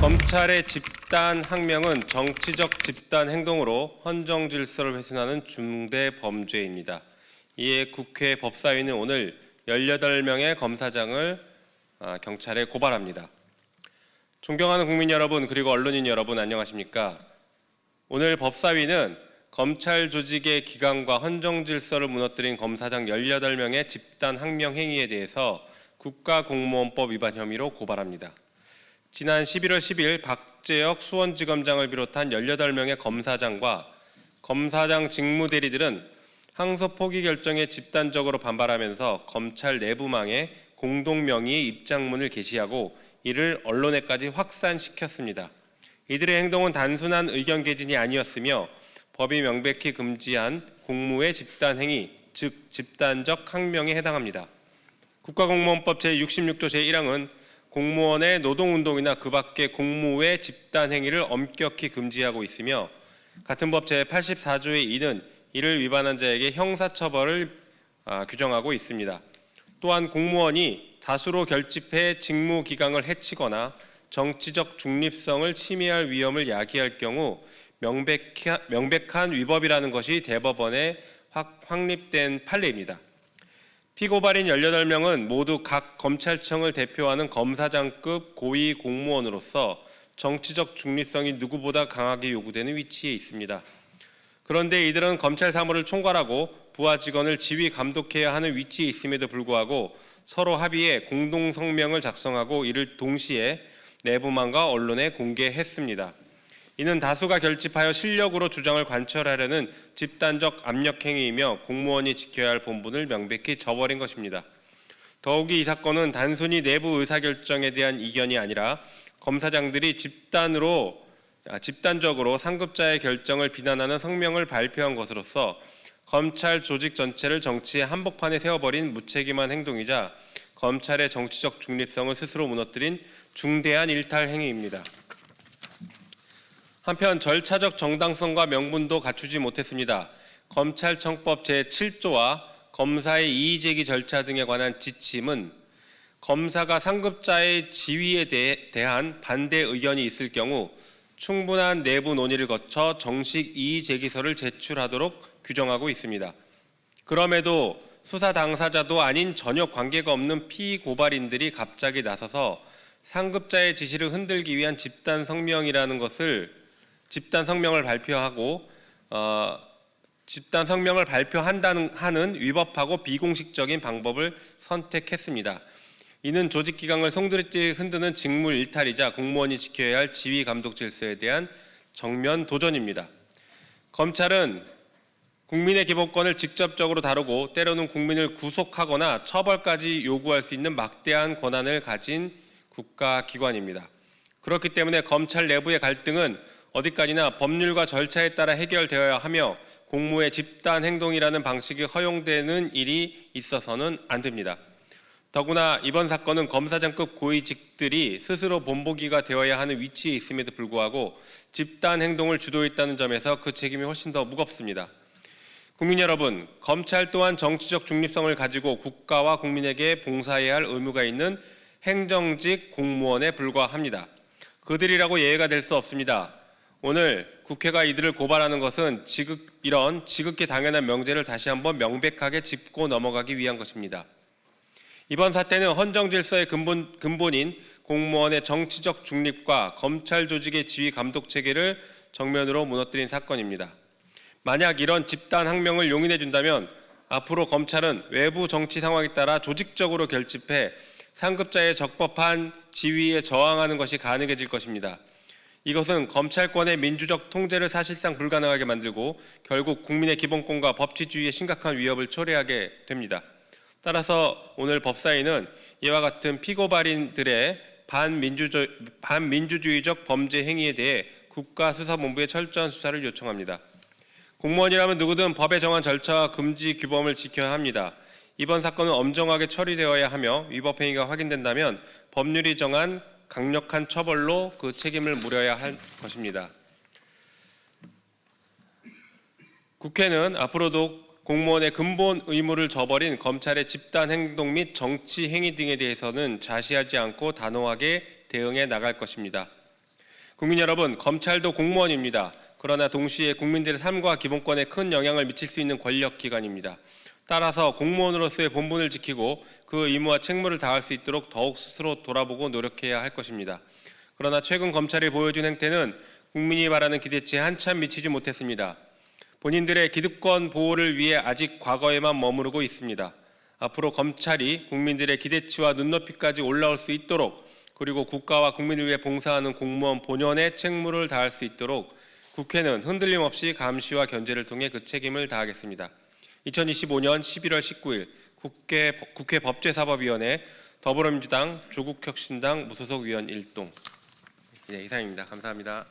검찰의 집단 항명은 정치적 집단 행동으로 헌정 질서를 훼손하는 중대 범죄입니다. 이에 국회 법사위는 오늘 18명의 검사장을 경찰에 고발합니다. 존경하는 국민 여러분 그리고 언론인 여러분 안녕하십니까? 오늘 법사위는 검찰 조직의 기강과 헌정 질서를 무너뜨린 검사장 18명의 집단 항명 행위에 대해서 국가공무원법 위반 혐의로 고발합니다. 지난 11월 10일 박재혁 수원지검장을 비롯한 18명의 검사장과 검사장 직무대리들은 항소 포기 결정에 집단적으로 반발하면서 검찰 내부망에 공동명의의 입장문을 게시하고 이를 언론에까지 확산시켰습니다. 이들의 행동은 단순한 의견 개진이 아니었으며 법이 명백히 금지한 공무의 집단행위, 즉 집단적 항명에 해당합니다. 국가공무원법 제66조 제1항은 공무원의 노동운동이나 그 밖의 공무의 집단행위를 엄격히 금지하고 있으며 같은 법 제84조의 2는 이를 위반한 자에게 형사처벌을 규정하고 있습니다. 또한 공무원이 다수로 결집해 직무기강을 해치거나 정치적 중립성을 침해할 위험을 야기할 경우 명백한 위법이라는 것이 대법원에 확립된 판례입니다. 피고발인 18명은 모두 각 검찰청을 대표하는 검사장급 고위 공무원으로서 정치적 중립성이 누구보다 강하게 요구되는 위치에 있습니다. 그런데 이들은 검찰 사무를 총괄하고 부하 직원을 지휘 감독해야 하는 위치에 있음에도 불구하고 서로 합의해 공동 성명을 작성하고 이를 동시에 내부망과 언론에 공개했습니다. 이는 다수가 결집하여 실력으로 주장을 관철하려는 집단적 압력 행위이며 공무원이 지켜야 할 본분을 명백히 저버린 것입니다. 더욱이 이 사건은 단순히 내부 의사결정에 대한 이견이 아니라 검사장들이 집단적으로 상급자의 결정을 비난하는 성명을 발표한 것으로서 검찰 조직 전체를 정치의 한복판에 세워버린 무책임한 행동이자 검찰의 정치적 중립성을 스스로 무너뜨린 중대한 일탈 행위입니다. 한편 절차적 정당성과 명분도 갖추지 못했습니다. 검찰청법 제7조와 검사의 이의제기 절차 등에 관한 지침은 검사가 상급자의 지위에 대한 반대 의견이 있을 경우 충분한 내부 논의를 거쳐 정식 이의제기서를 제출하도록 규정하고 있습니다. 그럼에도 수사 당사자도 아닌 전혀 관계가 없는 피고발인들이 갑자기 나서서 상급자의 지시를 흔들기 위한 집단 성명을 발표하고 집단 성명을 발표하는 위법하고 비공식적인 방법을 선택했습니다. 이는 조직 기강을 송두리째 흔드는 직무 일탈이자 공무원이 지켜야 할 지휘 감독 질서에 대한 정면 도전입니다. 검찰은 국민의 기본권을 직접적으로 다루고 때로는 국민을 구속하거나 처벌까지 요구할 수 있는 막대한 권한을 가진 국가기관입니다. 그렇기 때문에 검찰 내부의 갈등은 어디까지나 법률과 절차에 따라 해결되어야 하며 공무의 집단 행동이라는 방식이 허용되는 일이 있어서는 안 됩니다. 더구나 이번 사건은 검사장급 고위직들이 스스로 본보기가 되어야 하는 위치에 있음에도 불구하고 집단 행동을 주도했다는 점에서 그 책임이 훨씬 더 무겁습니다. 국민 여러분, 검찰 또한 정치적 중립성을 가지고 국가와 국민에게 봉사해야 할 의무가 있는 행정직 공무원에 불과합니다. 그들이라고 예외가 될 수 없습니다. 오늘 국회가 이들을 고발하는 것은 이런 지극히 당연한 명제를 다시 한번 명백하게 짚고 넘어가기 위한 것입니다. 이번 사태는 헌정 질서의 근본인 공무원의 정치적 중립과 검찰 조직의 지휘 감독 체계를 정면으로 무너뜨린 사건입니다. 만약 이런 집단 항명을 용인해 준다면 앞으로 검찰은 외부 정치 상황에 따라 조직적으로 결집해 상급자의 적법한 지위에 저항하는 것이 가능해질 것입니다. 이것은 검찰권의 민주적 통제를 사실상 불가능하게 만들고 결국 국민의 기본권과 법치주의의 심각한 위협을 초래하게 됩니다. 따라서 오늘 법사위는 이와 같은 피고발인들의 반민주주의적 범죄 행위에 대해 국가수사본부에 철저한 수사를 요청합니다. 공무원이라면 누구든 법에 정한 절차와 금지 규범을 지켜야 합니다. 이번 사건은 엄정하게 처리되어야 하며 위법 행위가 확인된다면 법률이 정한 강력한 처벌로 그 책임을 물어야 할 것입니다. 국회는 앞으로도 공무원의 근본 의무를 저버린 검찰의 집단 행동 및 정치 행위 등에 대해서는 자시하지 않고 단호하게 대응해 나갈 것입니다. 국민 여러분, 검찰도 공무원입니다. 그러나 동시에 국민들의 삶과 기본권에 큰 영향을 미칠 수 있는 권력기관입니다. 따라서 공무원으로서의 본분을 지키고 그 의무와 책무를 다할 수 있도록 더욱 스스로 돌아보고 노력해야 할 것입니다. 그러나 최근 검찰이 보여준 행태는 국민이 바라는 기대치에 한참 미치지 못했습니다. 본인들의 기득권 보호를 위해 아직 과거에만 머무르고 있습니다. 앞으로 검찰이 국민들의 기대치와 눈높이까지 올라올 수 있도록, 그리고 국가와 국민을 위해 봉사하는 공무원 본연의 책무를 다할 수 있도록 국회는 흔들림 없이 감시와 견제를 통해 그 책임을 다하겠습니다. 2025년 11월 19일 국회 법제사법위원회 더불어민주당 조국혁신당 무소속 위원 1동. 네, 이상입니다. 감사합니다.